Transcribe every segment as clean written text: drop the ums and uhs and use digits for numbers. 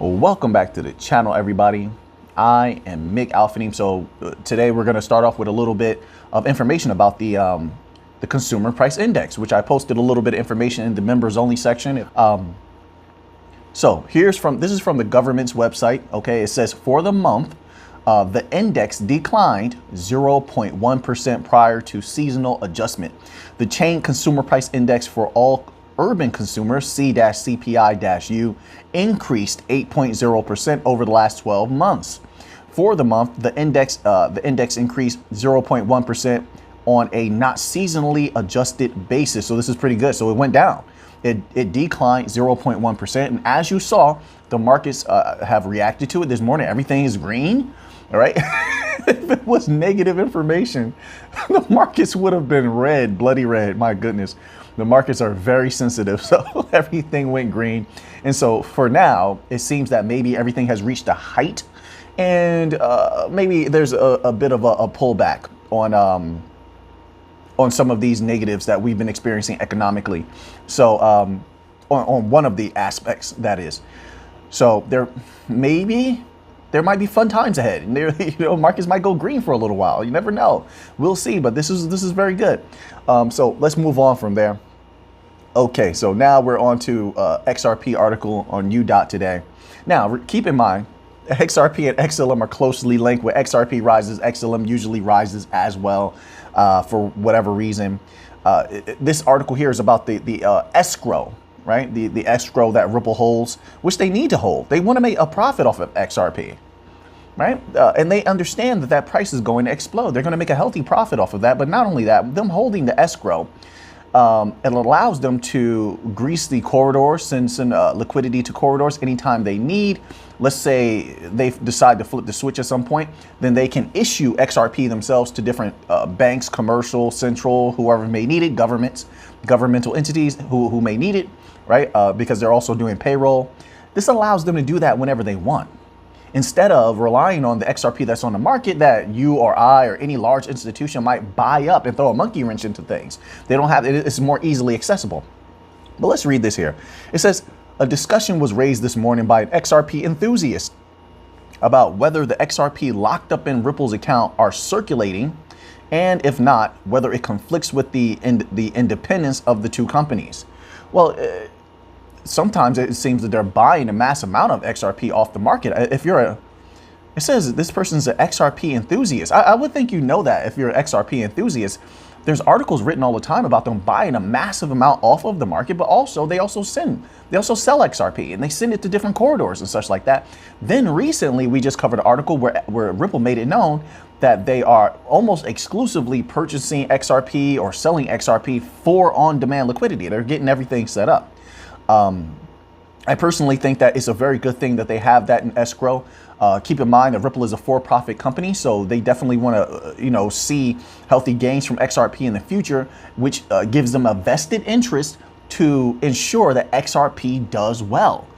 Welcome back to the channel, everybody. I am Mick Alphanim. So today we're going to start off with a little bit of information about the consumer price index, which I posted a little bit of information in the members only section. So this is from the government's website. Okay, it says for the month, the index declined 0.1% prior to seasonal adjustment. The chain consumer price index for all urban consumers, C-CPI-U, increased 8.0% over the last 12 months. For the month, the index increased 0.1% on a not seasonally adjusted basis. So this is pretty good. So it went down. It declined 0.1%. And as you saw, the markets have reacted to it this morning. Everything is green. All right. If it was negative information, the markets would have been red, bloody red. My goodness. The markets are very sensitive. So everything went green. And so for now, it seems that maybe everything has reached a height and maybe there's a bit of a pullback on some of these negatives that we've been experiencing economically. So on one of the aspects, that is. So there might be fun times ahead, and markets might go green for a little while. You never know. We'll see. But this is very good. So let's move on from there. Okay, so now we're on to XRP article on UDOT today. Now keep in mind, XRP and XLM are closely linked. When XRP rises, XLM usually rises as well for whatever reason. This article here is about the escrow. Right? The escrow that Ripple holds, which they need to hold. They want to make a profit off of XRP, right? And they understand that price is going to explode. They're going to make a healthy profit off of that. But not only that, them holding the escrow, it allows them to grease the corridors, send liquidity to corridors anytime they need. Let's say they decide to flip the switch at some point, then they can issue XRP themselves to different banks, commercial, central, whoever may need it, governmental entities who may need it, right? Because they're also doing payroll. This allows them to do that whenever they want, instead of relying on the XRP that's on the market that you or I or any large institution might buy up and throw a monkey wrench into things. They don't have it. It's more easily accessible. But let's read this here. It says, a discussion was raised this morning by an XRP enthusiast about whether the XRP locked up in Ripple's account are circulating, and if not, whether it conflicts with the independence of the two companies. Well, sometimes it seems that they're buying a mass amount of XRP off the market. It says this person's an XRP enthusiast. I would think you know that if you're an XRP enthusiast. There's articles written all the time about them buying a massive amount off of the market, but they also sell XRP and they send it to different corridors and such like that. Then recently we just covered an article where Ripple made it known that they are almost exclusively purchasing XRP or selling XRP for on-demand liquidity. They're getting everything set up. I personally think that it's a very good thing that they have that in escrow. Keep in mind that Ripple is a for-profit company, so they definitely want to, see healthy gains from XRP in the future, which gives them a vested interest to ensure that XRP does well.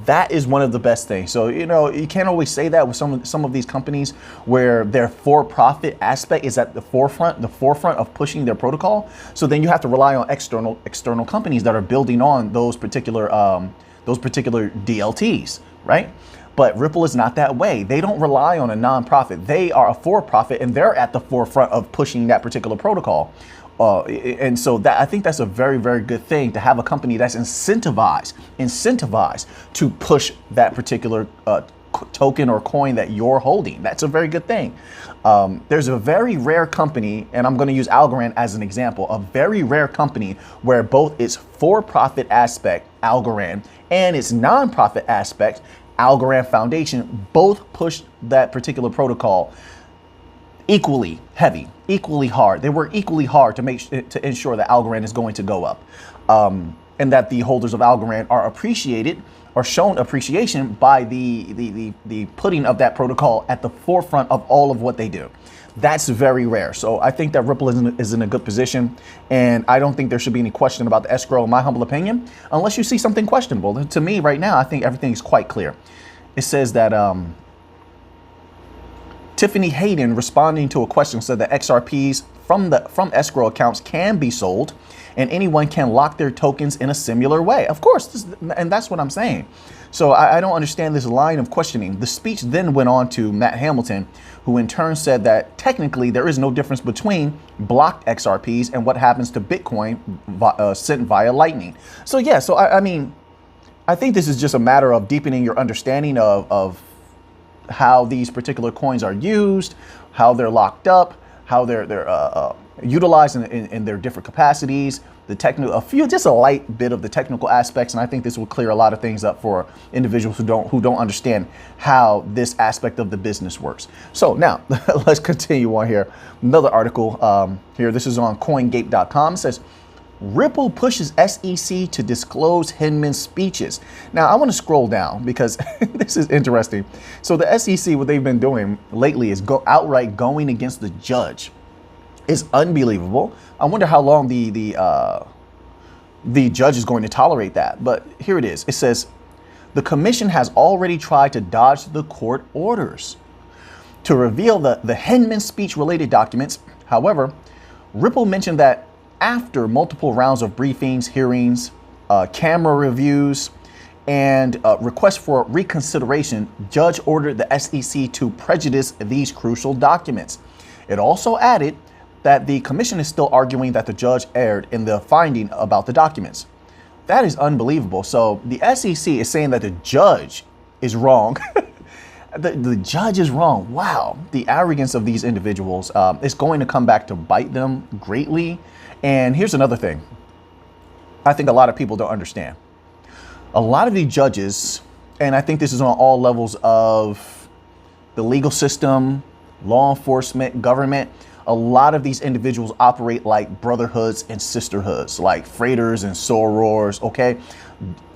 That is one of the best things. So, you can't always say that with some of these companies where their for-profit aspect is at the forefront of pushing their protocol. So then you have to rely on external companies that are building on those particular DLTs, right? But Ripple is not that way. They don't rely on a nonprofit. They are a for-profit, and they're at the forefront of pushing that particular protocol. And so I think that's a very, very good thing to have a company that's incentivized to push that particular token or coin that you're holding. That's a very good thing. There's a very rare company, and I'm going to use Algorand as an example, a very rare company where both its for-profit aspect, Algorand, and its nonprofit aspect, Algorand Foundation, both pushed that particular protocol equally heavy, equally hard. They work equally hard to ensure that Algorand is going to go up, and that the holders of Algorand are appreciated or shown appreciation by the putting of that protocol at the forefront of all of what they do. That's very rare. So I think that Ripple is in a good position, and I don't think there should be any question about the escrow, in my humble opinion, unless you see something questionable. To me, right now, I think everything is quite clear. It says that Tiffany Hayden, responding to a question, said that XRP's from escrow accounts can be sold, and anyone can lock their tokens in a similar way. Of course, and that's what I'm saying. So I don't understand this line of questioning. The speech then went on to Matt Hamilton, who in turn said that technically there is no difference between blocked XRPs and what happens to Bitcoin sent via Lightning. So yeah, so I mean, I think this is just a matter of deepening your understanding of how these particular coins are used, how they're locked up, how they're utilized in their different capacities, the technical, just a light bit of the technical aspects. And I think this will clear a lot of things up for individuals who don't understand how this aspect of the business works. So now let's continue on here. Another article here. This is on CoinGate.com. It says, Ripple pushes SEC to disclose Hinman's speeches. Now, I want to scroll down because this is interesting. So the SEC, what they've been doing lately is outright going against the judge. It's unbelievable. I wonder how long the judge is going to tolerate that. But here it is. It says, the commission has already tried to dodge the court orders to reveal the Hinman speech-related documents. However, Ripple mentioned that after multiple rounds of briefings, hearings, camera reviews, and requests for reconsideration, judge ordered the SEC to prejudice these crucial documents. It also added that the commission is still arguing that the judge erred in the finding about the documents. That is unbelievable. So the SEC is saying that the judge is wrong. The judge is wrong. Wow. The arrogance of these individuals is going to come back to bite them greatly. And here's another thing I think a lot of people don't understand. A lot of the judges, and I think this is on all levels of the legal system, law enforcement, government, a lot of these individuals operate like brotherhoods and sisterhoods, like freighters and sorors, okay?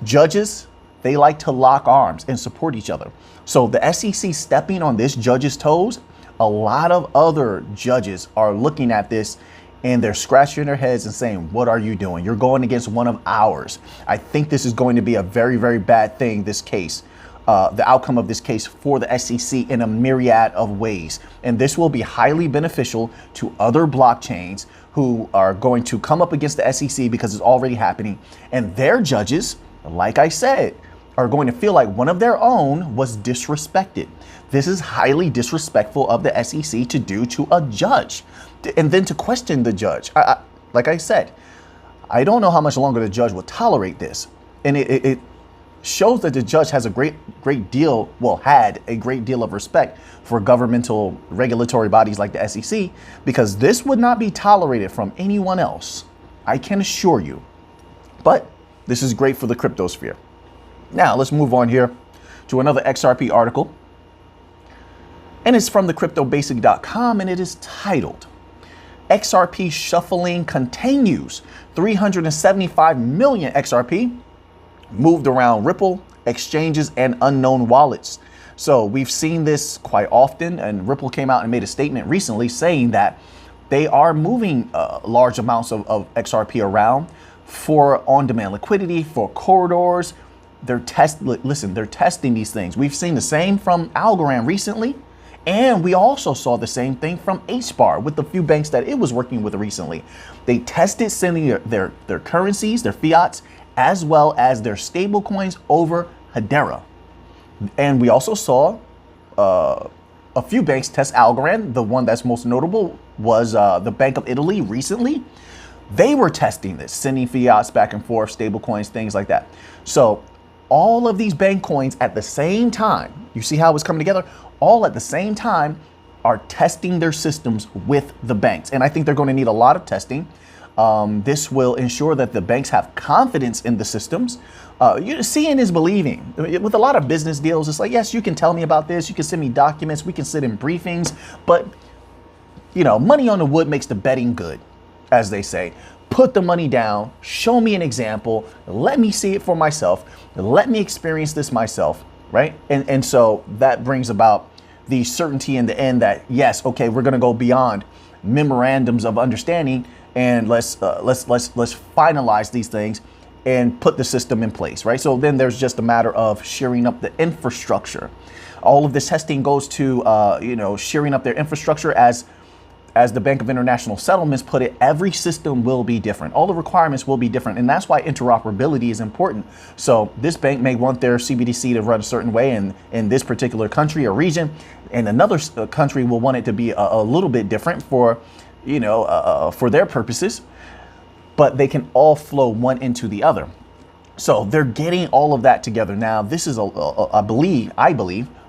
Judges, they like to lock arms and support each other. So the SEC stepping on this judge's toes, a lot of other judges are looking at this and they're scratching their heads and saying, what are you doing? You're going against one of ours. I think this is going to be a very, very bad thing, this case. The outcome of this case for the SEC in a myriad of ways. And this will be highly beneficial to other blockchains who are going to come up against the SEC because it's already happening. And their judges, like I said, are going to feel like one of their own was disrespected. This is highly disrespectful of the SEC to do to a judge. And then to question the judge. Like I said, I don't know how much longer the judge will tolerate this. And it shows that the judge has a great deal of respect for governmental regulatory bodies like the SEC, because this would not be tolerated from anyone else. I can assure you. But this is great for the cryptosphere. Now let's move on here to another XRP article. And it's from thecryptobasic.com, and it is titled, XRP shuffling continues. 375 million XRP moved around Ripple, exchanges, and unknown wallets. So we've seen this quite often, and Ripple came out and made a statement recently saying that they are moving large amounts of XRP around for on-demand liquidity, for corridors. They're testing these things. We've seen the same from Algorand recently, and we also saw the same thing from HBAR with the few banks that it was working with recently. They tested sending their currencies, their fiats, as well as their stable coins over Hedera. And we also saw a few banks test Algorand. The one that's most notable was the Bank of Italy recently. They were testing this, sending fiats back and forth, stable coins, things like that. So all of these bank coins at the same time, you see how it's coming together? All at the same time are testing their systems with the banks. And I think they're going to need a lot of testing. This will ensure that the banks have confidence in the systems. Seeing is believing. With a lot of business deals, it's like, yes, you can tell me about this. You can send me documents. We can sit in briefings. But, money on the wood makes the betting good, as they say. Put the money down. Show me an example. Let me see it for myself. Let me experience this myself, right? And so that brings about the certainty in the end that, yes, okay, we're going to go beyond memorandums of understanding, and let's finalize these things and put the system in place, right? So then there's just a matter of shearing up the infrastructure. All of this testing goes to shearing up their infrastructure as as the Bank of International Settlements put it, every system will be different. All the requirements will be different. And that's why interoperability is important. So this bank may want their CBDC to run a certain way in this particular country or region, and another country will want it to be a little bit different for, for their purposes, but they can all flow one into the other. So they're getting all of that together. Now, this is, I believe,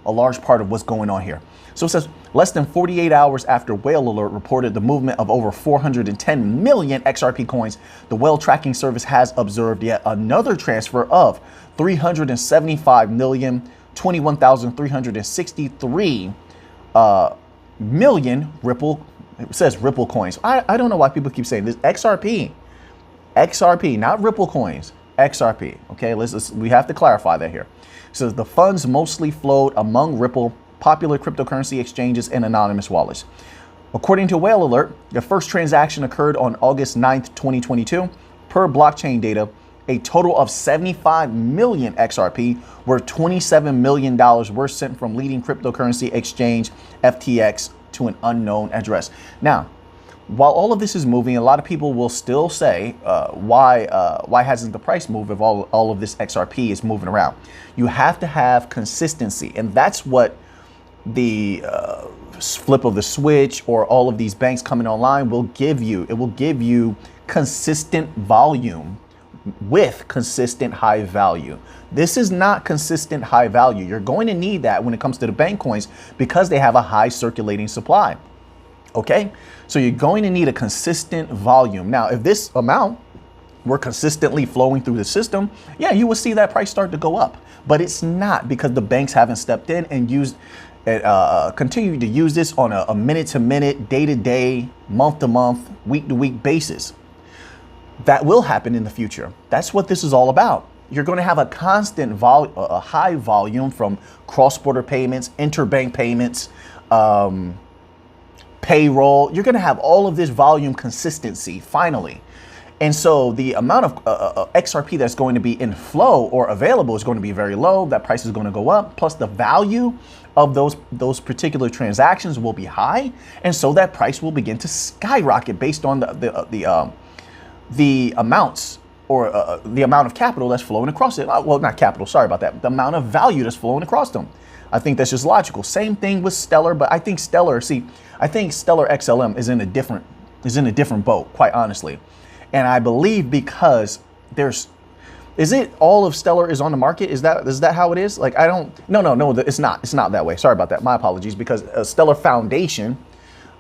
a large part of what's going on here. So it says less than 48 hours after Whale Alert reported the movement of over 410 million XRP coins, the whale tracking service has observed yet another transfer of 375,021,363 million Ripple. It says Ripple coins. I don't know why people keep saying this. XRP, not Ripple coins. XRP. Okay, we have to clarify that here. So the funds mostly flowed among Ripple, popular cryptocurrency exchanges, and anonymous wallets. According to Whale Alert, the first transaction occurred on August 9th, 2022. Per blockchain data, a total of 75 million XRP, worth $27 million, were sent from leading cryptocurrency exchange FTX to an unknown address. Now, while all of this is moving, a lot of people will still say, why hasn't the price moved if all of this XRP is moving around? You have to have consistency, and that's what the flip of the switch or all of these banks coming online will give you. It will give you consistent volume with consistent high value. This is not consistent high value. You're going to need that when it comes to the bank coins because they have a high circulating supply. Okay, so you're going to need a consistent volume. Now, if this amount were consistently flowing through the system, yeah, you will see that price start to go up. But it's not, because the banks haven't stepped in and continue to use this on a minute-to-minute, day-to-day, month-to-month, week-to-week basis. That will happen in the future. That's what this is all about. You're going to have a constant a high volume from cross-border payments, interbank payments, payroll. You're going to have all of this volume consistency finally. And so the amount of XRP that's going to be in flow or available is going to be very low. That price is going to go up. Plus the value of those particular transactions will be high. And so that price will begin to skyrocket based on the amounts or the amount of capital that's flowing across it. Well, not capital, sorry about that. The amount of value that's flowing across them. I think that's just logical. Same thing with Stellar, but I think Stellar XLM is in a different boat, quite honestly. And I believe because is it all of Stellar is on the market? Is that how it is? Like, no, it's not that way. Sorry about that. My apologies, because Stellar Foundation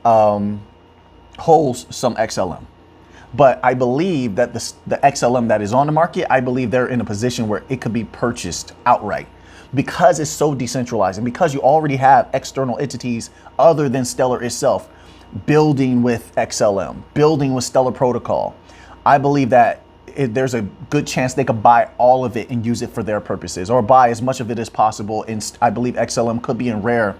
holds some XLM. But I believe that the XLM that is on the market, I believe they're in a position where it could be purchased outright because it's so decentralized and because you already have external entities other than Stellar itself building with XLM, building with Stellar Protocol. I believe that there's a good chance they could buy all of it and use it for their purposes, or buy as much of it as possible. And I believe XLM could be in rare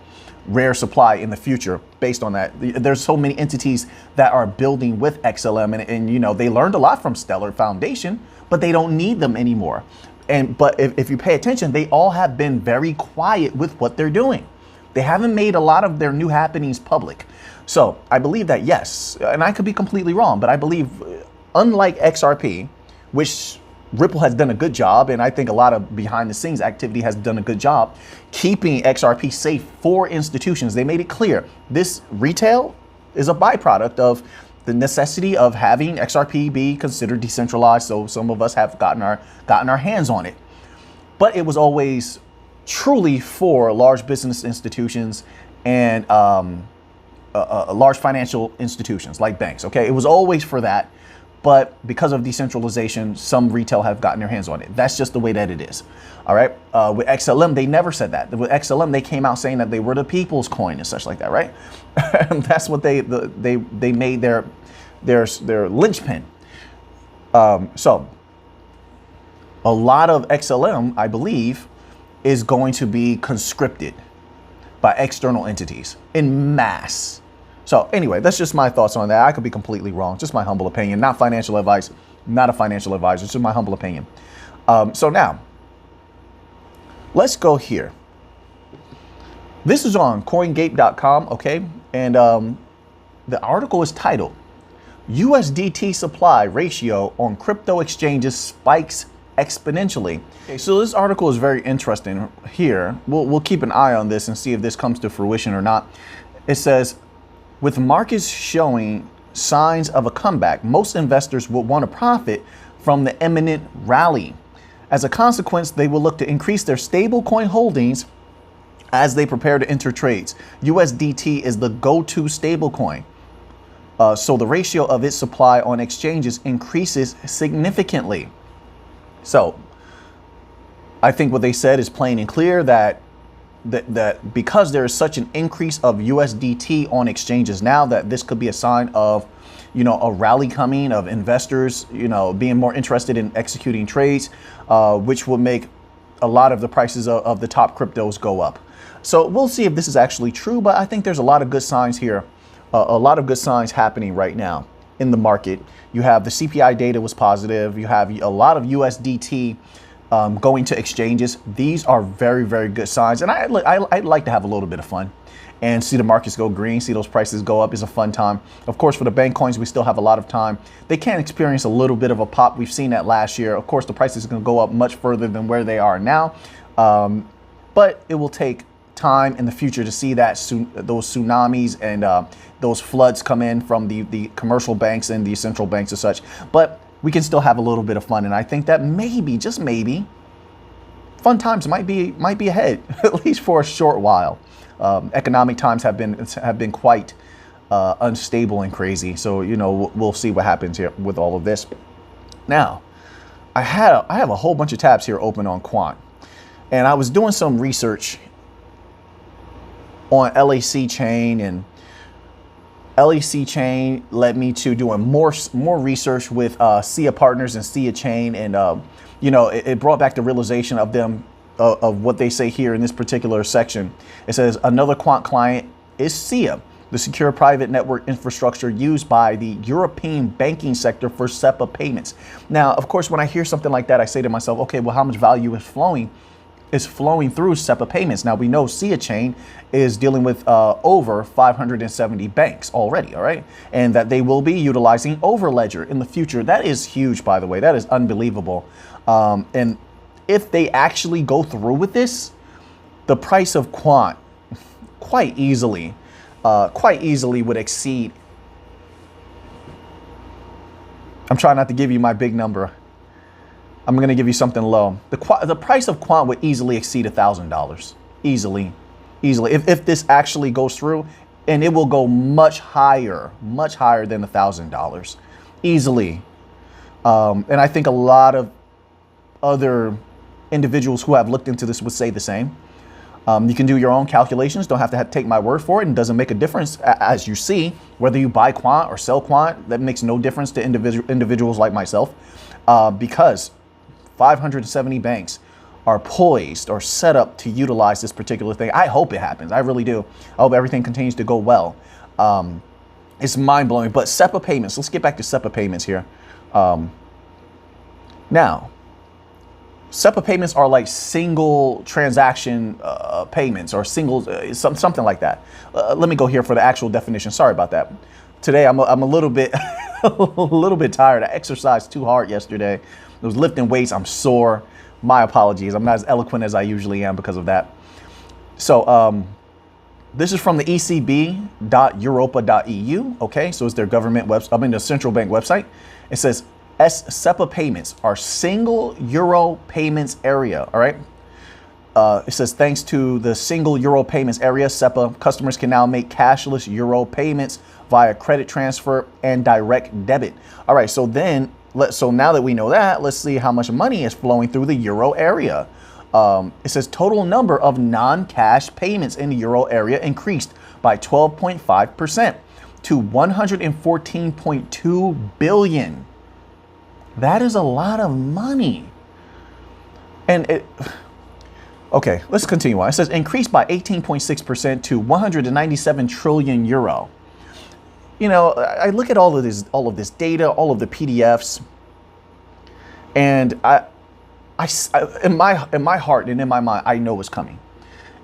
supply in the future based on that. There's so many entities that are building with XLM and they learned a lot from Stellar Foundation, but they don't need them anymore. But if you pay attention, they all have been very quiet with what they're doing. They haven't made a lot of their new happenings public. So I believe that, yes, and I could be completely wrong, but I believe unlike XRP, which Ripple has done a good job, and I think a lot of behind the scenes activity has done a good job keeping XRP safe for institutions. They made it clear this retail is a byproduct of the necessity of having XRP be considered decentralized. So some of us have gotten our hands on it, but it was always truly for large business institutions and large financial institutions like banks. Okay, it was always for that. But because of decentralization, some retail have gotten their hands on it. That's just the way that it is. All right. With XLM, they never said that. With XLM, they came out saying that they were the people's coin and such like that, right? That's what they made their linchpin. So a lot of XLM, I believe, is going to be conscripted by external entities in mass. So anyway, that's just my thoughts on that. I could be completely wrong. Just my humble opinion, not financial advice, not a financial advisor. It's just my humble opinion. So now let's go here. This is on coingate.com. Okay. And the article is titled USDT supply ratio on crypto exchanges spikes exponentially. Okay, so this article is very interesting here. We'll keep an eye on this and see if this comes to fruition or not. It says, with markets showing signs of a comeback, most investors will want to profit from the imminent rally. As a consequence, they will look to increase their stablecoin holdings as they prepare to enter trades. USDT is the go-to stablecoin. So the ratio of its supply on exchanges increases significantly. So I think what they said is plain and clear that because there is such an increase of USDT on exchanges now, that this could be a sign of, a rally coming, of investors, being more interested in executing trades, which will make a lot of the prices of the top cryptos go up. So we'll see if this is actually true, but I think there's a lot of good signs here, a lot of good signs happening right now in the market. You have the CPI data was positive. You have a lot of USDT going to exchanges. These are very, very good signs. And I'd like to have a little bit of fun and see the markets go green, see those prices go up. Is a fun time. Of course, for the bank coins, we still have a lot of time. They can experience a little bit of a pop. We've seen that last year. Of course, the prices are going to go up much further than where they are now. But it will take time in the future to see that those tsunamis and those floods come in from the commercial banks and the central banks and such. But we can still have a little bit of fun, and I think that maybe, just maybe, fun times might be ahead, at least for a short while. Economic times have been quite unstable and crazy, so we'll see what happens here with all of this. Now, I have a whole bunch of tabs here open on Quant, and I was doing some research on LAC chain, and LAC chain led me to doing more research with SIA partners and SIA chain, and it brought back the realization of them of what they say here in this particular section. It says another Quant client is SIA, the secure private network infrastructure used by the European banking sector for SEPA payments. Now, of course, when I hear something like that, I say to myself, okay, well, how much value is flowing through SEPA payments? Now, we know SIA chain is dealing with over 570 banks already, all right? And that they will be utilizing Overledger in the future. That is huge, by the way. That is unbelievable. And if they actually go through with this, the price of Quant quite easily would exceed. I'm trying not to give you my big number. I'm going to give you something low. The price of Quant would easily exceed $1,000. Easily. If this actually goes through, and it will go much higher than $1,000. Easily. And I think a lot of other individuals who have looked into this would say the same. You can do your own calculations. Don't have to take my word for it. And doesn't make a difference, as you see, whether you buy Quant or sell Quant. That makes no difference to individuals like myself, because 570 banks are poised or set up to utilize this particular thing. I hope it happens. I really do. I hope everything continues to go well. It's mind-blowing. But SEPA payments, let's get back to SEPA payments here. Now, SEPA payments are like single transaction payments, or single something like that. Let me go here for the actual definition. Sorry about that. Today I'm a little bit a little bit tired. I exercised too hard yesterday. I was lifting weights. I'm sore. My apologies. I'm not as eloquent as I usually am because of that. So this is from the ecb.europa.eu. Okay, so it's their government website. I mean, the central bank website. It says SEPA payments are single euro payments area. All right. It says thanks to the single euro payments area, SEPA customers can now make cashless euro payments via credit transfer and direct debit. All right. So then, so now that we know that, let's see how much money is flowing through the euro area. It says total number of non-cash payments in the euro area increased by 12.5% to 114.2 billion. That is a lot of money. And okay, let's continue on. It says increased by 18.6% to 197 trillion euro. You know, I look at all of this data, all of the PDFs, and I in my heart and in my mind, I know what's coming.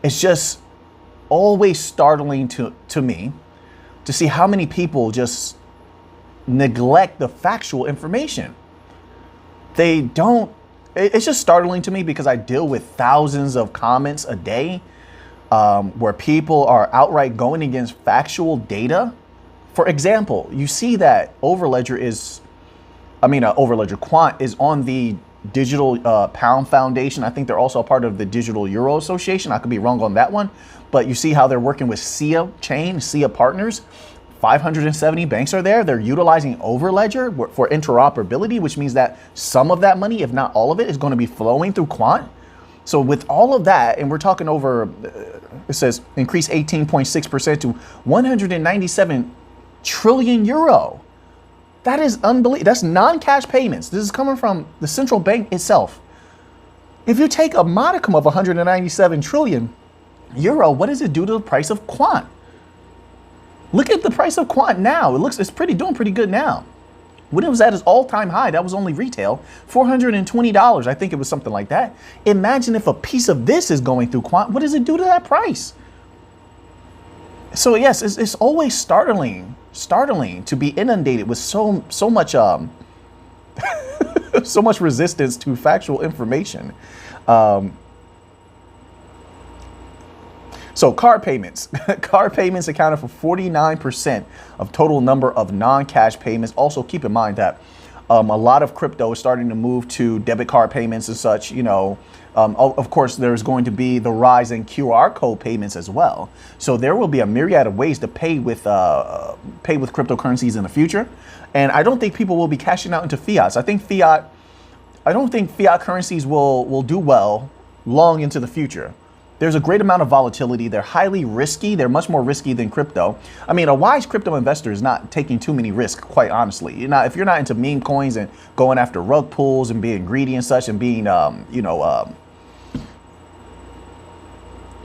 It's just always startling to me to see how many people just neglect the factual information. They don't. It's just startling to me because I deal with thousands of comments a day where people are outright going against factual data. For example, you see that Overledger Quant is on the Digital Pound Foundation. I think they're also a part of the Digital Euro Association. I could be wrong on that one, but you see how they're working with SIA Chain, SIA Partners. 570 banks are there. They're utilizing Overledger for interoperability, which means that some of that money, if not all of it, is going to be flowing through Quant. So with all of that, and we're talking over, it says increase 18.6% to 197 trillion euro. That is unbelievable. That's non-cash payments. This is coming from the central bank itself. If you take a modicum of 197 trillion euro, what does it do to the price of Quant? Look at the price of Quant now. It's doing pretty good now. When it was at its all-time high, that was only retail, $420. I think it was something like that. Imagine if a piece of this is going through Quant. What does it do to that price? So yes, it's always startling to be inundated with so much so much resistance to factual information. So card payments. Card payments accounted for 49% of total number of non-cash payments. Also keep in mind that a lot of crypto is starting to move to debit card payments and such. Of course, there's going to be the rise in QR code payments as well. So there will be a myriad of ways to pay with cryptocurrencies in the future. And I don't think people will be cashing out into fiats. I don't think fiat currencies will do well long into the future. There's a great amount of volatility. They're highly risky. They're much more risky than crypto. I mean, a wise crypto investor is not taking too many risks, quite honestly. If you're not into meme coins and going after rug pulls and being greedy and such and being,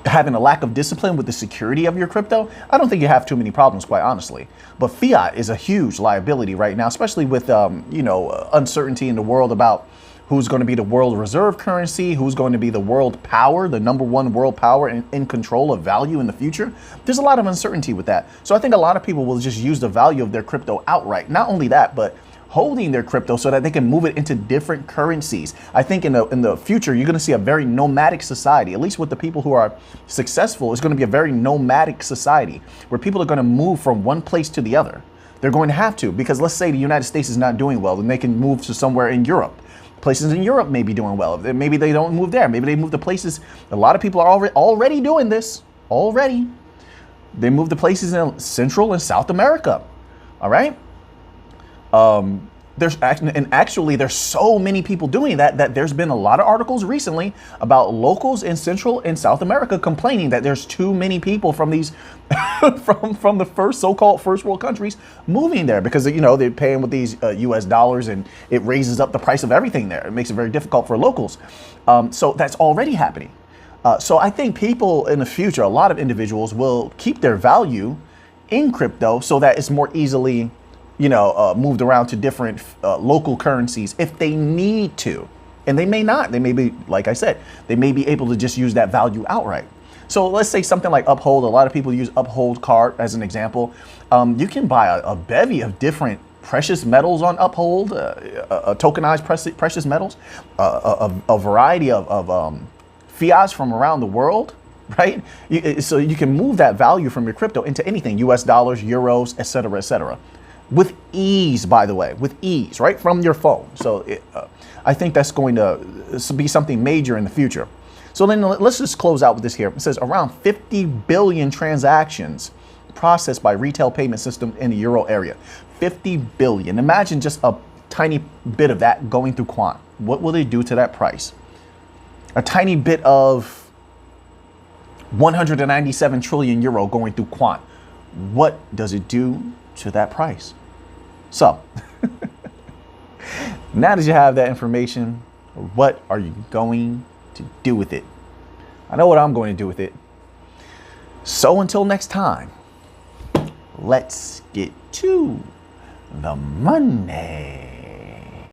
having a lack of discipline with the security of your crypto, I don't think you have too many problems, quite honestly. But fiat is a huge liability right now, especially with, uncertainty in the world about who's going to be the world reserve currency, who's going to be the world power, the number one world power in control of value in the future. There's a lot of uncertainty with that. So I think a lot of people will just use the value of their crypto outright. Not only that, but holding their crypto so that they can move it into different currencies. I think in the future, you're going to see a very nomadic society. At least with the people who are successful, it's going to be a very nomadic society where people are going to move from one place to the other. They're going to have to, because let's say the United States is not doing well, then they can move to somewhere in Europe. Places in Europe may be doing well. Maybe they don't move there. Maybe they move to places. A lot of people are already doing this. Already. They move to places in Central and South America. All right. There's so many people doing that there's been a lot of articles recently about locals in Central and South America complaining that there's too many people from these from the so-called first world countries moving there because they're paying with these US dollars and it raises up the price of everything there. It makes it very difficult for locals. So that's already happening. So I think people in the future, a lot of individuals will keep their value in crypto so that it's more easily moved around to different local currencies if they need to. And they may not. They may be, like I said, they may be able to just use that value outright. So let's say something like Uphold. A lot of people use Uphold card as an example. You can buy a bevy of different precious metals on Uphold, tokenized precious metals, a variety of fiats from around the world, right? So you can move that value from your crypto into anything, US dollars, euros, et cetera, with ease, by the way, with ease, right from your phone. So I think that's going to be something major in the future. So then let's just close out with this here. It says around 50 billion transactions processed by retail payment system in the euro area. 50 billion. Imagine just a tiny bit of that going through Quant. What will they do to that price? A tiny bit of 197 trillion euro going through Quant. What does it do to that price? So now that you have that information, what are you going to do with it? I know what I'm going to do with it. So until next time, let's get to the money.